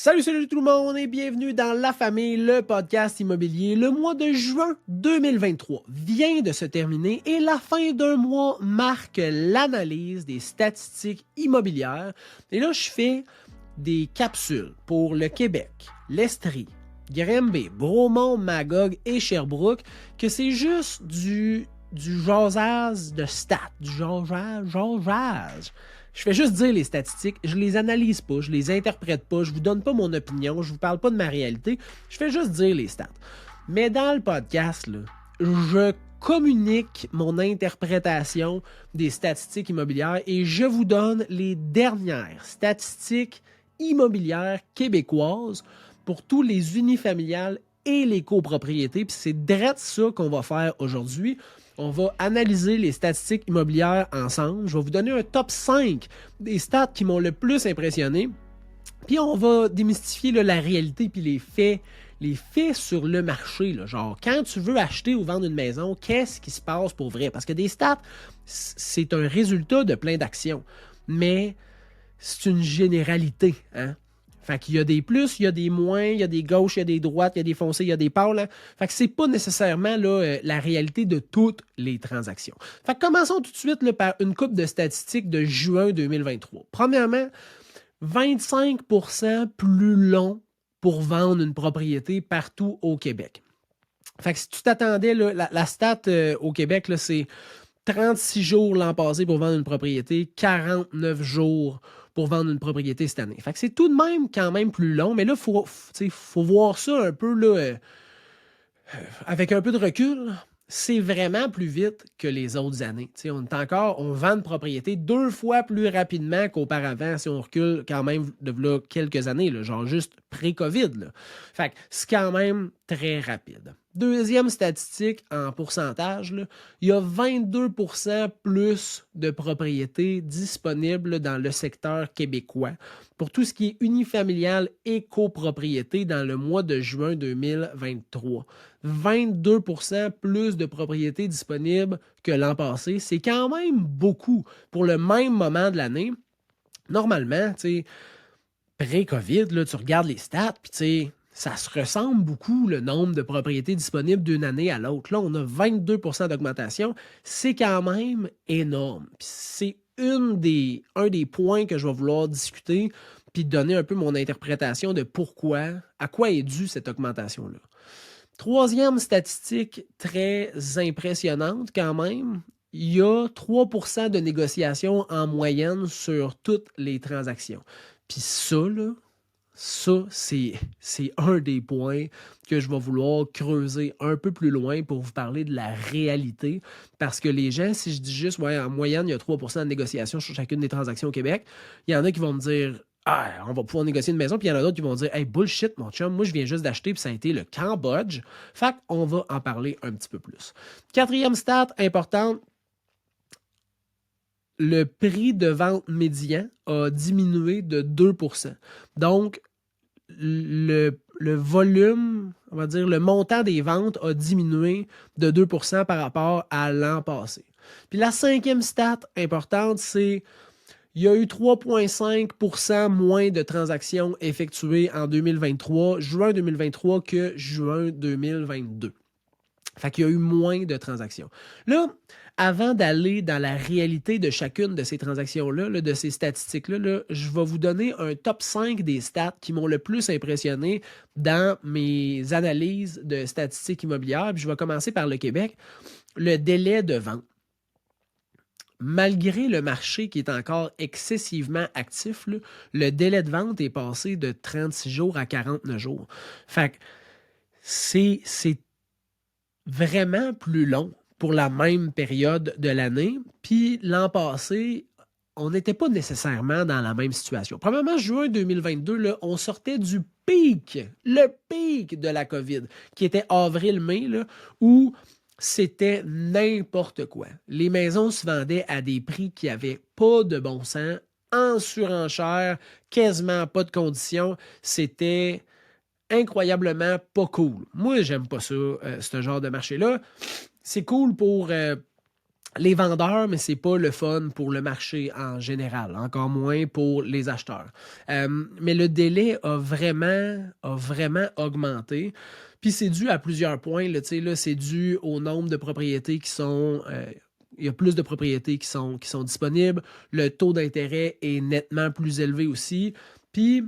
Salut tout le monde et bienvenue dans La Famille, le podcast immobilier. Le mois de juin 2023 vient de se terminer et la fin d'un mois marque l'analyse des statistiques immobilières. Et là, je fais des capsules pour le Québec, l'Estrie, Granby, Bromont, Magog et Sherbrooke, que c'est juste du jasage de stats, du jasage. Je fais juste dire les statistiques, je les analyse pas, je les interprète pas, je vous donne pas mon opinion, je vous parle pas de ma réalité, je fais juste dire les stats. Mais dans le podcast, là, je communique mon interprétation des statistiques immobilières et je vous donne les dernières statistiques immobilières québécoises pour tous les unifamiliales et les copropriétés. Puis c'est direct ça qu'on va faire aujourd'hui. On va analyser les statistiques immobilières ensemble. Je vais vous donner un top 5 des stats qui m'ont le plus impressionné. Puis on va démystifier là, la réalité puis les faits sur le marché. Là. Genre, quand tu veux acheter ou vendre une maison, qu'est-ce qui se passe pour vrai? Parce que des stats, c'est un résultat de plein d'actions. Mais c'est une généralité, hein? Fait qu'il y a des plus, il y a des moins, il y a des gauches, il y a des droites, il y a des foncés, il y a des pâles. Hein? Fait que c'est pas nécessairement là, la réalité de toutes les transactions. Fait que commençons tout de suite là, par une coupe de statistiques de juin 2023. Premièrement, 25% plus long pour vendre une propriété partout au Québec. Fait que si tu t'attendais, là, la stat au Québec, là, c'est 36 jours l'an passé pour vendre une propriété, 49 jours pour vendre une propriété cette année. Fait que c'est tout de même quand même plus long, mais là, faut voir ça un peu là, avec un peu de recul. C'est vraiment plus vite que les autres années. T'sais, on vend une propriété 2 fois plus rapidement qu'auparavant si on recule quand même de là, quelques années, là, genre juste pré-COVID. Là. Fait que c'est quand même très rapide. Deuxième statistique en pourcentage, là, il y a 22% plus de propriétés disponibles dans le secteur québécois pour tout ce qui est unifamilial et copropriété dans le mois de juin 2023. 22% plus de propriétés disponibles que l'an passé. C'est quand même beaucoup pour le même moment de l'année. Normalement, tu sais, pré-COVID, là, tu regardes les stats, puis tu sais, ça se ressemble beaucoup le nombre de propriétés disponibles d'une année à l'autre. Là, on a 22% d'augmentation. C'est quand même énorme. Puis c'est un des points que je vais vouloir discuter puis donner un peu mon interprétation de pourquoi, à quoi est due cette augmentation-là. Troisième statistique très impressionnante quand même, il y a 3% de négociations en moyenne sur toutes les transactions. Puis ça, là, c'est un des points que je vais vouloir creuser un peu plus loin pour vous parler de la réalité. Parce que les gens, si je dis juste, ouais, en moyenne, il y a 3% de négociations sur chacune des transactions au Québec, il y en a qui vont me dire, ah, on va pouvoir négocier une maison, puis il y en a d'autres qui vont dire, hey, bullshit, mon chum, moi, je viens juste d'acheter, puis ça a été le Cambodge. Fait qu'on va en parler un petit peu plus. Quatrième stat importante, le prix de vente médian a diminué de 2%. Donc, le volume, on va dire, le montant des ventes a diminué de 2% par rapport à l'an passé. Puis la cinquième stat importante, c'est il y a eu 3,5% moins de transactions effectuées en 2023, juin 2023 que juin 2022. Fait qu'il y a eu moins de transactions. Là, avant d'aller dans la réalité de chacune de ces transactions-là, là, de ces statistiques-là, là, je vais vous donner un top 5 des stats qui m'ont le plus impressionné dans mes analyses de statistiques immobilières. Puis je vais commencer par le Québec. Le délai de vente. Malgré le marché qui est encore excessivement actif, là, le délai de vente est passé de 36 jours à 49 jours. Fait que c'est vraiment plus long pour la même période de l'année. Puis l'an passé, on n'était pas nécessairement dans la même situation. Premièrement, juin 2022, là, on sortait du le pic de la COVID, qui était avril-mai, où c'était n'importe quoi. Les maisons se vendaient à des prix qui n'avaient pas de bon sens, en surenchère, quasiment pas de conditions. C'était incroyablement pas cool. Moi, j'aime pas ça, ce genre de marché-là. C'est cool pour les vendeurs, mais c'est pas le fun pour le marché en général, encore moins pour les acheteurs. Mais le délai a vraiment augmenté. Puis c'est dû à plusieurs points. Là, là, c'est dû au nombre de propriétés qui sont. Il y a plus de propriétés qui sont disponibles. Le taux d'intérêt est nettement plus élevé aussi. Puis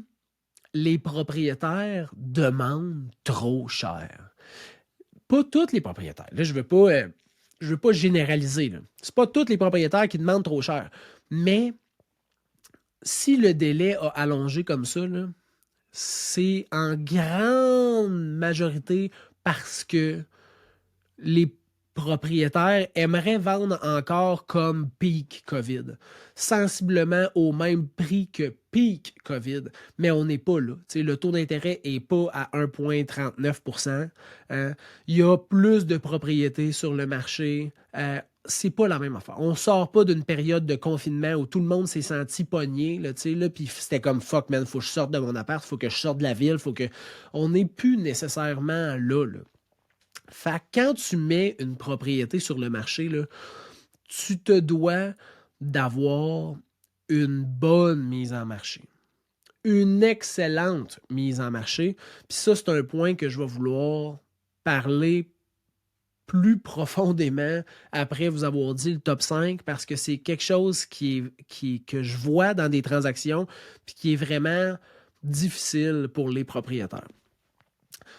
les propriétaires demandent trop cher. Pas tous les propriétaires. Là, je veux pas généraliser. C'est pas tous les propriétaires qui demandent trop cher. Mais si le délai a allongé comme ça, là, c'est en grande majorité parce que les propriétaires aimeraient vendre encore comme peak COVID, sensiblement au même prix que peak COVID, mais on n'est pas là. T'sais, le taux d'intérêt n'est pas à 1,39 %. Il y a plus de propriétés sur le marché. C'est pas la même affaire. On sort pas d'une période de confinement où tout le monde s'est senti pogné, là, puis c'était comme fuck, man, faut que je sorte de mon appart, faut que je sorte de la ville, faut que. On n'est plus nécessairement là. Fait que quand tu mets une propriété sur le marché, là, tu te dois d'avoir une bonne mise en marché. Une excellente mise en marché. Puis ça, c'est un point que je vais vouloir parler plus profondément après vous avoir dit le top 5 parce que c'est quelque chose que je vois dans des transactions puis qui est vraiment difficile pour les propriétaires.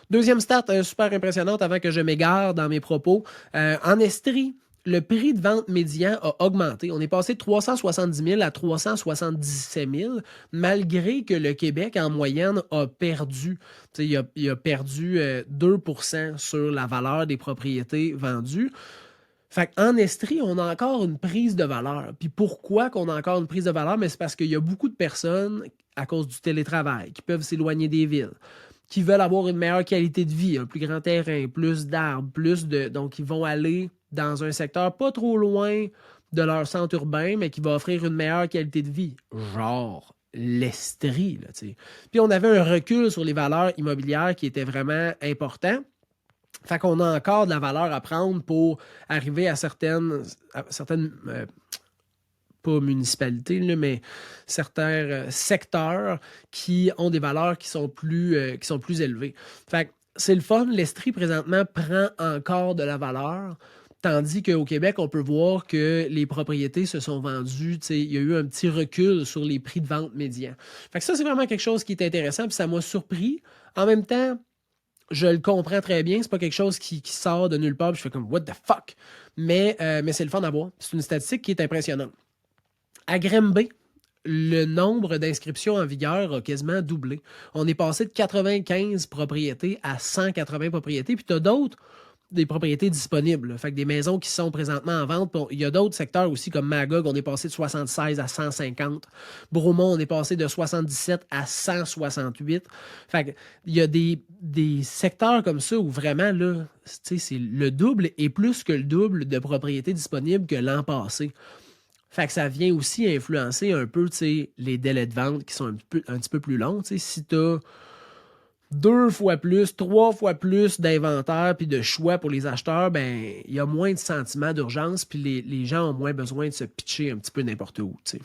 Deuxième stat super impressionnante avant que je m'égare dans mes propos. En Estrie, le prix de vente médian a augmenté. On est passé de 370 000 à 377 000, malgré que le Québec, en moyenne, a perdu. Il a perdu 2 % sur la valeur des propriétés vendues. Fait qu'en Estrie, on a encore une prise de valeur. Puis pourquoi qu'on a encore une prise de valeur? Mais c'est parce qu'il y a beaucoup de personnes, à cause du télétravail, qui peuvent s'éloigner des villes, qui veulent avoir une meilleure qualité de vie, un plus grand terrain, plus d'arbres, donc ils vont aller dans un secteur pas trop loin de leur centre urbain, mais qui va offrir une meilleure qualité de vie. Genre l'Estrie, là, tu sais. Puis on avait un recul sur les valeurs immobilières qui était vraiment important. Fait qu'on a encore de la valeur à prendre pour arriver à certaines pas municipalités, là, mais certains secteurs qui ont des valeurs qui sont plus élevées. Fait que c'est le fun. L'Estrie, présentement, prend encore de la valeur, tandis qu'au Québec, on peut voir que les propriétés se sont vendues. Il y a eu un petit recul sur les prix de vente médians. Fait que ça, c'est vraiment quelque chose qui est intéressant, puis ça m'a surpris. En même temps, je le comprends très bien. C'est pas quelque chose qui sort de nulle part. Je fais comme, what the fuck? Mais c'est le fun à voir. C'est une statistique qui est impressionnante. À Grimby, le nombre d'inscriptions en vigueur a quasiment doublé. On est passé de 95 propriétés à 180 propriétés. Puis tu as des propriétés disponibles. Fait que des maisons qui sont présentement en vente. Il y a d'autres secteurs aussi comme Magog, on est passé de 76 à 150. Bromont, on est passé de 77 à 168. Fait que il y a des secteurs comme ça où vraiment, là, c'est le double et plus que le double de propriétés disponibles que l'an passé. Fait que ça vient aussi influencer un peu les délais de vente qui sont un petit peu plus longs. Si tu as 2 fois plus, 3 fois plus d'inventaire puis de choix pour les acheteurs, ben il y a moins de sentiment d'urgence puis les gens ont moins besoin de se pitcher un petit peu n'importe où. T'sais.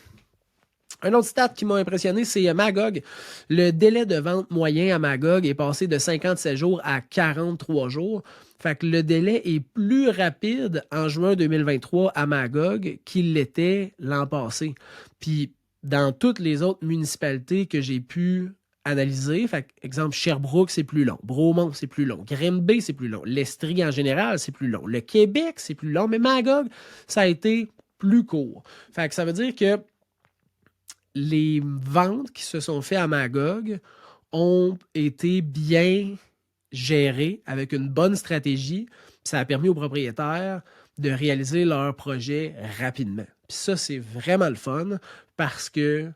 Un autre stat qui m'a impressionné, c'est Magog. Le délai de vente moyen à Magog est passé de 57 jours à 43 jours. Fait que le délai est plus rapide en juin 2023 à Magog qu'il l'était l'an passé. Puis dans toutes les autres municipalités que j'ai pu analyser, fait exemple Sherbrooke, c'est plus long. Bromont, c'est plus long. Grimby, c'est plus long. L'Estrie, en général, c'est plus long. Le Québec, c'est plus long. Mais Magog, ça a été plus court. Fait que ça veut dire que les ventes qui se sont faites à Magog ont été bien gérées avec une bonne stratégie. Ça a permis aux propriétaires de réaliser leur projet rapidement. Puis ça, c'est vraiment le fun parce que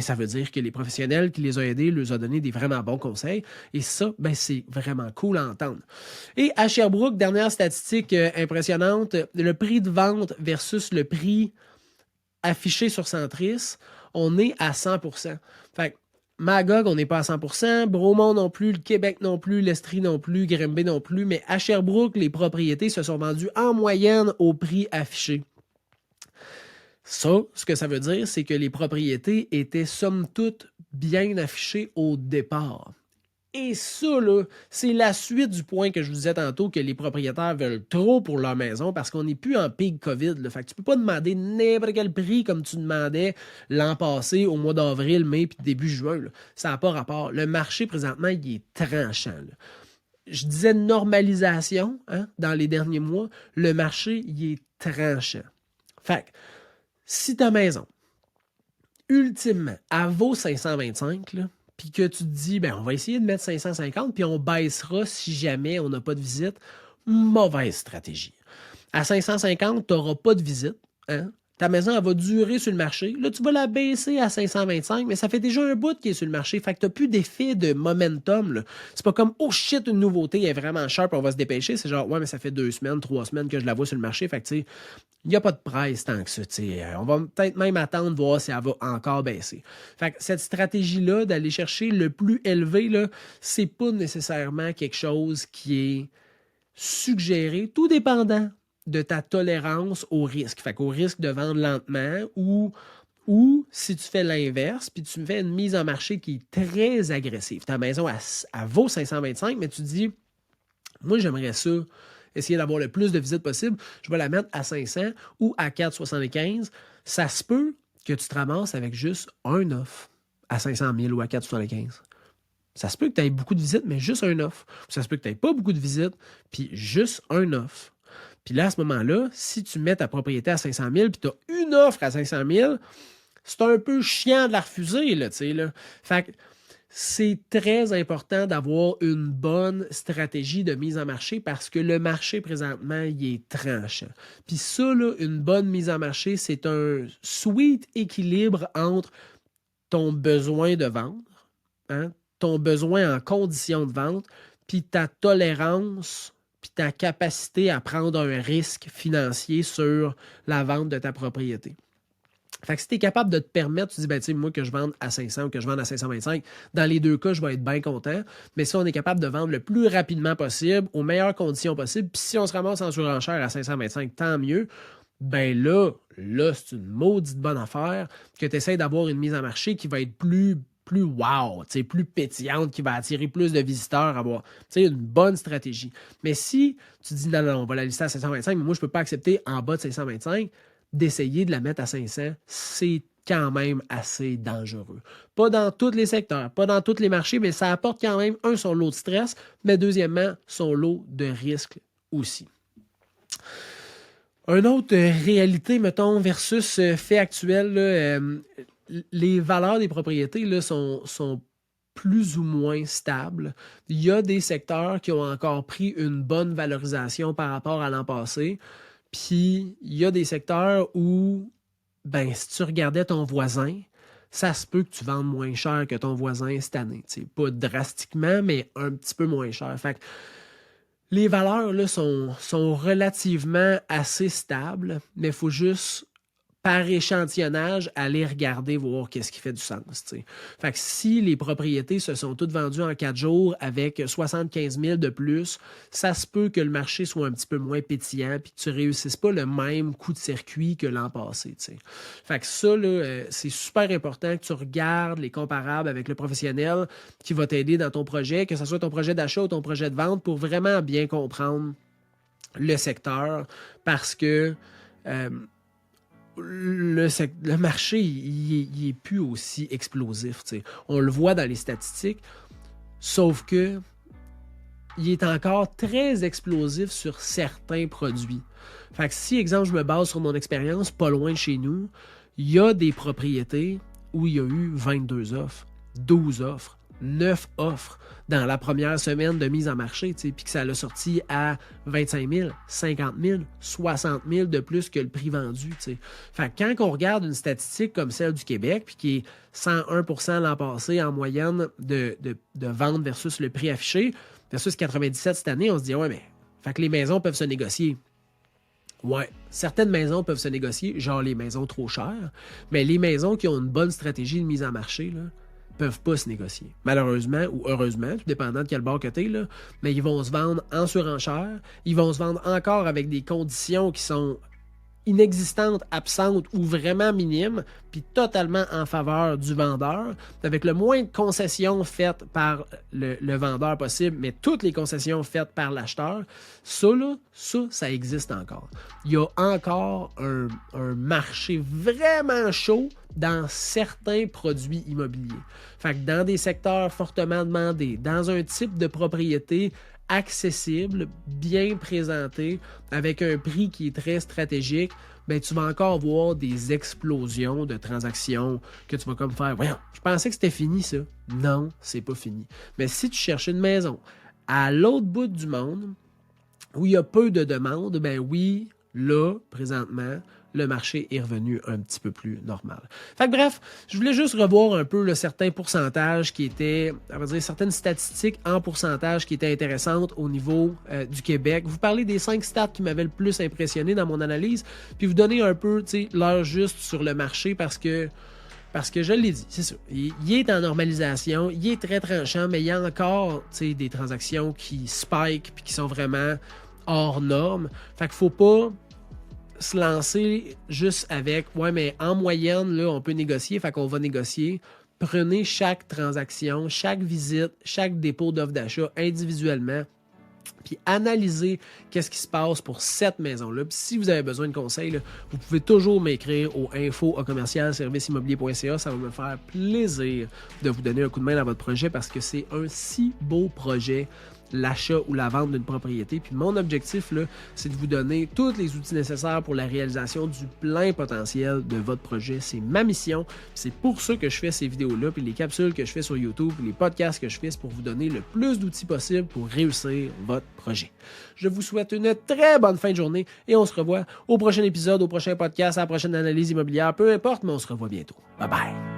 ça veut dire que les professionnels qui les ont aidés leur ont donné des vraiment bons conseils. Et ça, c'est vraiment cool à entendre. Et à Sherbrooke, dernière statistique impressionnante, le prix de vente versus le prix affiché sur Centris, on est à 100%. Fait Magog, on n'est pas à 100%, Bromont non plus, le Québec non plus, l'Estrie non plus, Grimby non plus, mais à Sherbrooke, les propriétés se sont vendues en moyenne au prix affiché. Ça, ce que ça veut dire, c'est que les propriétés étaient somme toute bien affichées au départ. Et ça, là, c'est la suite du point que je vous disais tantôt que les propriétaires veulent trop pour leur maison parce qu'on n'est plus en pic COVID. Là. Fait que tu peux pas demander n'importe quel prix comme tu demandais l'an passé au mois d'avril, mai puis début juin. Là. Ça n'a pas rapport. Le marché, présentement, il est tranchant. Là. Je disais normalisation dans les derniers mois. Le marché, il est tranchant. Fait que si ta maison, ultimement, elle vaut 525, là, puis que tu te dis, ben, on va essayer de mettre 550, puis on baissera si jamais on n'a pas de visite, mauvaise stratégie. À 550, tu n'auras pas de visite. Hein? Ta maison, elle va durer sur le marché. Là, tu vas la baisser à 525, mais ça fait déjà un bout qui est sur le marché. Fait que tu n'as plus d'effet de momentum. Là. C'est pas comme, oh shit, une nouveauté est vraiment chère, puis on va se dépêcher. C'est genre, ouais, mais ça fait 2 semaines, 3 semaines que je la vois sur le marché. Fait que, tu sais, il n'y a pas de presse tant que ça. On va peut-être même attendre voir si elle va encore baisser. Fait que cette stratégie-là, d'aller chercher le plus élevé, là, c'est pas nécessairement quelque chose qui est suggéré, tout dépendant de ta tolérance au risque. Fait qu'au risque de vendre lentement ou si tu fais l'inverse, puis tu me fais une mise en marché qui est très agressive. Ta maison, elle vaut 525, mais tu dis, moi, j'aimerais ça, essayer d'avoir le plus de visites possible. Je vais la mettre à 500 ou à 475. Ça se peut que tu te ramasses avec juste un offre à 500 000 ou à 475. Ça se peut que tu aies beaucoup de visites, mais juste un offre. Ça se peut que tu n'aies pas beaucoup de visites, puis juste un offre. Puis là, à ce moment-là, si tu mets ta propriété à 500 000 puis tu as une offre à 500 000, c'est un peu chiant de la refuser, là, tu sais, là. Fait que c'est très important d'avoir une bonne stratégie de mise en marché parce que le marché, présentement, il est tranchant. Puis ça, là, une bonne mise en marché, c'est un sweet équilibre entre ton besoin de vendre, hein, ton besoin en conditions de vente, puis ta tolérance, puis ta capacité à prendre un risque financier sur la vente de ta propriété. Fait que si tu es capable de te permettre, tu dis, ben, tu sais, moi, que je vende à 500 ou que je vende à 525, dans les deux cas, je vais être bien content. Mais si on est capable de vendre le plus rapidement possible, aux meilleures conditions possibles, puis si on se ramasse en surenchère à 525, tant mieux. Ben là, c'est une maudite bonne affaire que tu essaies d'avoir une mise en marché qui va être plus wow, plus pétillante, qui va attirer plus de visiteurs, avoir une bonne stratégie. Mais si tu dis non, on va la lister à 525, mais moi, je ne peux pas accepter en bas de 525, d'essayer de la mettre à 500, c'est quand même assez dangereux. Pas dans tous les secteurs, pas dans tous les marchés, mais ça apporte quand même, un, son lot de stress, mais deuxièmement, son lot de risques aussi. Une autre réalité, mettons, versus fait actuel, là, les valeurs des propriétés là, sont plus ou moins stables. Il y a des secteurs qui ont encore pris une bonne valorisation par rapport à l'an passé. Puis, il y a des secteurs où, ben, si tu regardais ton voisin, ça se peut que tu vendes moins cher que ton voisin cette année. T'sais, pas drastiquement, mais un petit peu moins cher. Fait que les valeurs là, sont relativement assez stables, mais il faut juste, par échantillonnage, aller regarder, voir qu'est-ce qui fait du sens. T'sais. Fait que si les propriétés se sont toutes vendues en 4 jours avec 75 000 de plus, ça se peut que le marché soit un petit peu moins pétillant et que tu ne réussisses pas le même coup de circuit que l'an passé. T'sais. Fait que ça, là, c'est super important que tu regardes les comparables avec le professionnel qui va t'aider dans ton projet, que ce soit ton projet d'achat ou ton projet de vente, pour vraiment bien comprendre le secteur parce que le marché, il est plus aussi explosif. T'sais. On le voit dans les statistiques, sauf que il est encore très explosif sur certains produits. Fait que si, exemple, je me base sur mon expérience, pas loin de chez nous, il y a des propriétés où il y a eu 22 offres, 12 offres, 9 offres dans la première semaine de mise en marché, puis que ça l'a sorti à 25 000, 50 000, 60 000 de plus que le prix vendu. T'sais. Fait que quand on regarde une statistique comme celle du Québec, puis qui est 101% l'an passé en moyenne de vente versus le prix affiché, versus 97 cette année, on se dit, ouais, mais fait que les maisons peuvent se négocier. Ouais, certaines maisons peuvent se négocier, genre les maisons trop chères, mais les maisons qui ont une bonne stratégie de mise en marché, là, peuvent pas se négocier. Malheureusement ou heureusement, tout dépendant de quel bord que t'es, là, mais ils vont se vendre en surenchère, ils vont se vendre encore avec des conditions qui sont inexistante, absente ou vraiment minime, puis totalement en faveur du vendeur, avec le moins de concessions faites par le vendeur possible, mais toutes les concessions faites par l'acheteur, ça existe encore. Il y a encore un marché vraiment chaud dans certains produits immobiliers. Fait que dans des secteurs fortement demandés, dans un type de propriété accessible, bien présenté, avec un prix qui est très stratégique, ben, tu vas encore voir des explosions de transactions que tu vas comme faire, voyons, je pensais que c'était fini ça. Non, c'est pas fini. Mais si tu cherches une maison à l'autre bout du monde, où il y a peu de demandes, ben oui, là, présentement, le marché est revenu un petit peu plus normal. Fait que bref, je voulais juste revoir un peu certains pourcentages qui étaient, on va dire certaines statistiques en pourcentage qui étaient intéressantes au niveau du Québec. Vous parlez des 5 stats qui m'avaient le plus impressionné dans mon analyse, puis vous donner un peu l'heure juste sur le marché parce que je l'ai dit, c'est ça. Il est en normalisation, il est très tranchant, mais il y a encore des transactions qui spike puis qui sont vraiment hors normes. Fait qu'il faut pas se lancer juste avec ouais, mais en moyenne, là, on peut négocier, fait qu'on va négocier. Prenez chaque transaction, chaque visite, chaque dépôt d'offre d'achat individuellement. Puis analysez qu'est-ce qui se passe pour cette maison-là. Puis si vous avez besoin de conseils, là, vous pouvez toujours m'écrire au info@commercialserviceimmobilier.ca. Ça va me faire plaisir de vous donner un coup de main dans votre projet parce que c'est un si beau projet, l'achat ou la vente d'une propriété. Puis mon objectif, là, c'est de vous donner tous les outils nécessaires pour la réalisation du plein potentiel de votre projet. C'est ma mission. C'est pour ça que je fais ces vidéos-là, puis les capsules que je fais sur YouTube, puis les podcasts que je fais, c'est pour vous donner le plus d'outils possible pour réussir votre projet. Je vous souhaite une très bonne fin de journée et on se revoit au prochain épisode, au prochain podcast, à la prochaine analyse immobilière, peu importe, mais on se revoit bientôt. Bye bye!